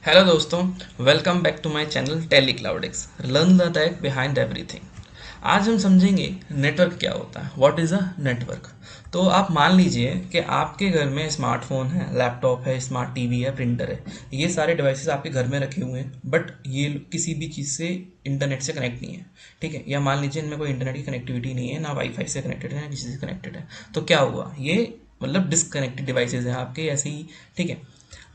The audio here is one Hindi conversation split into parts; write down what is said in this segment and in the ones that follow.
हेलो दोस्तों, welcome back to my channel Tele Cloudix. Learn the tech behind everything. आज हम समझेंगे नेटवर्क क्या होता है, व्हाट इज़ अ नेटवर्क। तो आप मान लीजिए कि आपके घर में स्मार्टफोन है, लैपटॉप है, स्मार्ट टीवी है, प्रिंटर है। ये सारे डिवाइसेस आपके घर में रखे हुए हैं, बट ये किसी भी चीज़ से इंटरनेट से कनेक्ट नहीं है। ठीक है, या मान लीजिए इनमें कोई इंटरनेट की कनेक्टिविटी नहीं है, ना वाईफाई से कनेक्टेड है ना किसी से कनेक्टेड है। तो क्या हुआ, ये मतलब डिसकनेक्टेड डिवाइसेज हैं आपके ऐसे ही। ठीक है,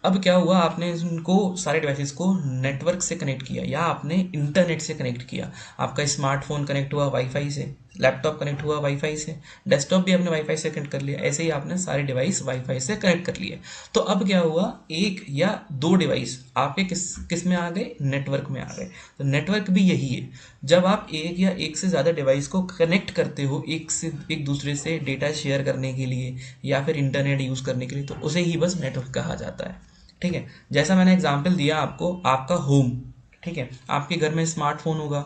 अब क्या हुआ, आपने इनको सारे डिवाइसेस को नेटवर्क से कनेक्ट किया या आपने इंटरनेट से कनेक्ट किया। आपका स्मार्टफोन कनेक्ट हुआ वाईफाई से, लैपटॉप कनेक्ट हुआ वाईफाई से, डेस्कटॉप भी आपने वाईफाई से कनेक्ट कर लिया। ऐसे ही आपने सारे डिवाइस वाईफाई से कनेक्ट कर लिए। तो अब क्या हुआ, एक या दो डिवाइस आपके किस किस में आ गए, नेटवर्क में आ गए। तो नेटवर्क भी यही है, जब आप एक या एक से ज़्यादा डिवाइस को कनेक्ट करते हो एक दूसरे से डेटा शेयर करने के लिए या फिर इंटरनेट यूज़ करने के लिए, तो उसे ही बस नेटवर्क कहा जाता है। ठीक है, जैसा मैंने एग्जांपल दिया आपको, आपका होम। ठीक है, आपके घर में स्मार्टफोन होगा,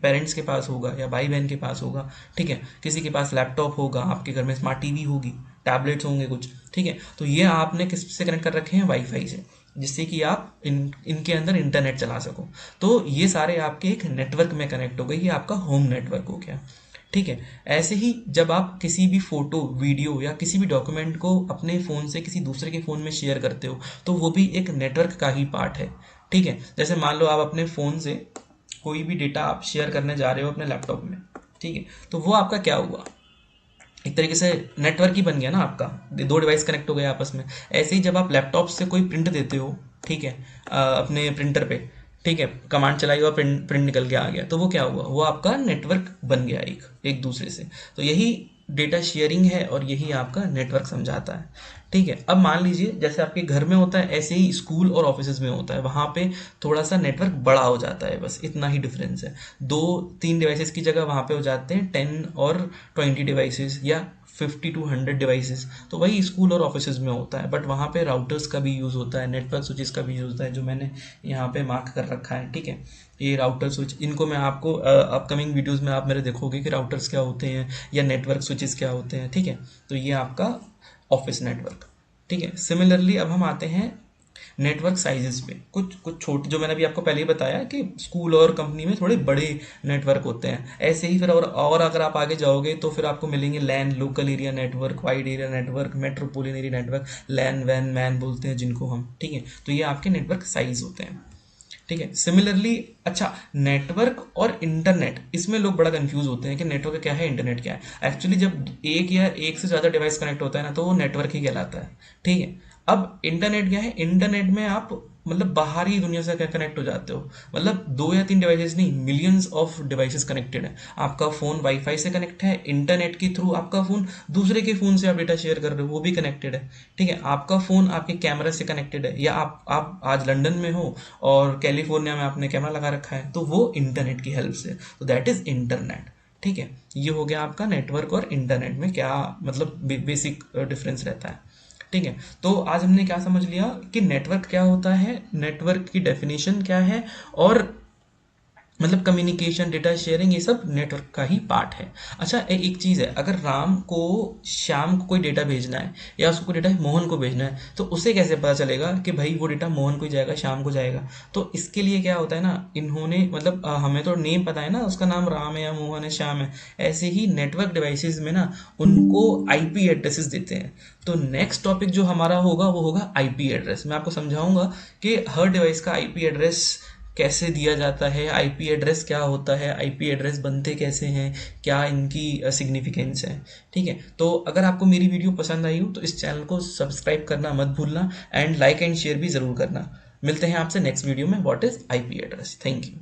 पेरेंट्स के पास होगा या भाई बहन के पास होगा। ठीक है, किसी के पास लैपटॉप होगा, आपके घर में स्मार्ट टीवी होगी, टैबलेट्स होंगे कुछ। ठीक है, तो ये आपने किस से कनेक्ट कर रखे हैं, वाईफाई से, जिससे कि आप इनके अंदर इंटरनेट चला सको। तो ये सारे आपके एक नेटवर्क में कनेक्ट हो गए, ये आपका होम नेटवर्क हो गया। ठीक है, ऐसे ही जब आप किसी भी फोटो, वीडियो या किसी भी डॉक्यूमेंट को अपने फ़ोन से किसी दूसरे के फ़ोन में शेयर करते हो, तो वो भी एक नेटवर्क का ही पार्ट है। ठीक है, जैसे मान लो आप अपने फ़ोन से कोई भी डेटा आप शेयर करने जा रहे हो अपने लैपटॉप में। ठीक है, तो वो आपका क्या हुआ, एक तरीके से नेटवर्क ही बन गया ना आपका, दो डिवाइस कनेक्ट हो गए आपस में। ऐसे ही जब आप लैपटॉप से कोई प्रिंट देते हो, ठीक है, अपने प्रिंटर पे, ठीक है, कमांड चलाई और प्रिंट प्रिंट निकल के आ गया, तो वो क्या हुआ, वो आपका नेटवर्क बन गया एक एक दूसरे से। तो यही डेटा शेयरिंग है और यही आपका नेटवर्क समझाता है। ठीक है, अब मान लीजिए जैसे आपके घर में होता है, ऐसे ही स्कूल और ऑफिस में होता है। वहाँ पे थोड़ा सा नेटवर्क बड़ा हो जाता है, बस इतना ही डिफरेंस है। दो तीन डिवाइसेस की जगह वहाँ पे हो जाते हैं 10 और 20 डिवाइसेस या 50 to 100 डिवाइसेस। तो वही स्कूल और ऑफिस में होता है, बट वहाँ पे राउटर्स का भी यूज़ होता है, नेटवर्क स्विचेस का भी यूज़ होता है, जो मैंने यहाँ पे मार्क कर रखा है। ठीक है, ये राउटर स्विच, इनको मैं आपको अपकमिंग वीडियोस में आप मेरे देखोगे कि राउटर्स क्या होते हैं या नेटवर्क स्विचेस क्या होते हैं। ठीक है, तो ये आपका ऑफिस नेटवर्क। ठीक है, सिमिलरली अब हम आते हैं नेटवर्क साइजेस पे। कुछ कुछ छोटे, जो मैंने अभी आपको पहले ही बताया कि स्कूल और कंपनी में थोड़े बड़े नेटवर्क होते हैं। ऐसे ही फिर और अगर आप आगे जाओगे तो फिर आपको मिलेंगे LAN, local area network, wide area network, metropolitan area network, LAN वैन मैन बोलते हैं जिनको हम। ठीक है, तो ये आपके नेटवर्क साइज होते हैं। ठीक है, सिमिलरली अच्छा, नेटवर्क और इंटरनेट, इसमें लोग बड़ा कंफ्यूज होते हैं कि नेटवर्क क्या है, इंटरनेट क्या है। एक्चुअली जब एक या एक से ज़्यादा डिवाइस कनेक्ट होता है ना, तो वो नेटवर्क ही कहलाता है। ठीक है, अब इंटरनेट क्या है, इंटरनेट में आप मतलब बाहरी दुनिया से कनेक्ट हो जाते हो। मतलब दो या तीन डिवाइसेस नहीं, मिलियंस ऑफ डिवाइसेस कनेक्टेड है। आपका फ़ोन वाईफाई से कनेक्ट है, इंटरनेट के थ्रू आपका फ़ोन दूसरे के फ़ोन से आप डेटा शेयर कर रहे हो, वो भी कनेक्टेड है। ठीक है, आपका फ़ोन आपके कैमरा से कनेक्टेड है, या आप आज लंदन में हो और कैलिफोर्निया में आपने कैमरा लगा रखा है, तो वो इंटरनेट की हेल्प से, तो दैट इज़ इंटरनेट। ठीक है, ये हो गया आपका नेटवर्क और इंटरनेट में क्या मतलब बेसिक डिफरेंस रहता है। ठीक है, तो आज हमने क्या समझ लिया कि नेटवर्क क्या होता है, नेटवर्क की डेफिनेशन क्या है, और मतलब कम्युनिकेशन, डेटा शेयरिंग, ये सब नेटवर्क का ही पार्ट है। अच्छा, एक चीज़ है, अगर राम को श्याम को कोई डेटा भेजना है या उसको डेटा मोहन को भेजना है, तो उसे कैसे पता चलेगा कि भाई वो डेटा मोहन को ही जाएगा, श्याम को जाएगा। तो इसके लिए क्या होता है ना, इन्होंने मतलब हमें तो नेम पता है ना, उसका नाम राम है या मोहन है, श्याम है। ऐसे ही नेटवर्क डिवाइसेस में ना उनको आईपी एड्रेसेस देते हैं। तो नेक्स्ट टॉपिक जो हमारा होगा वो होगा आईपी एड्रेस। मैं आपको समझाऊंगा कि हर डिवाइस का आईपी एड्रेस कैसे दिया जाता है, आईपी एड्रेस क्या होता है, आईपी एड्रेस बनते कैसे हैं, क्या इनकी सिग्निफिकेंस है। ठीक है, तो अगर आपको मेरी वीडियो पसंद आई हो तो इस चैनल को सब्सक्राइब करना मत भूलना, एंड लाइक एंड शेयर भी ज़रूर करना। मिलते हैं आपसे नेक्स्ट वीडियो में, what is IP address. Thank you.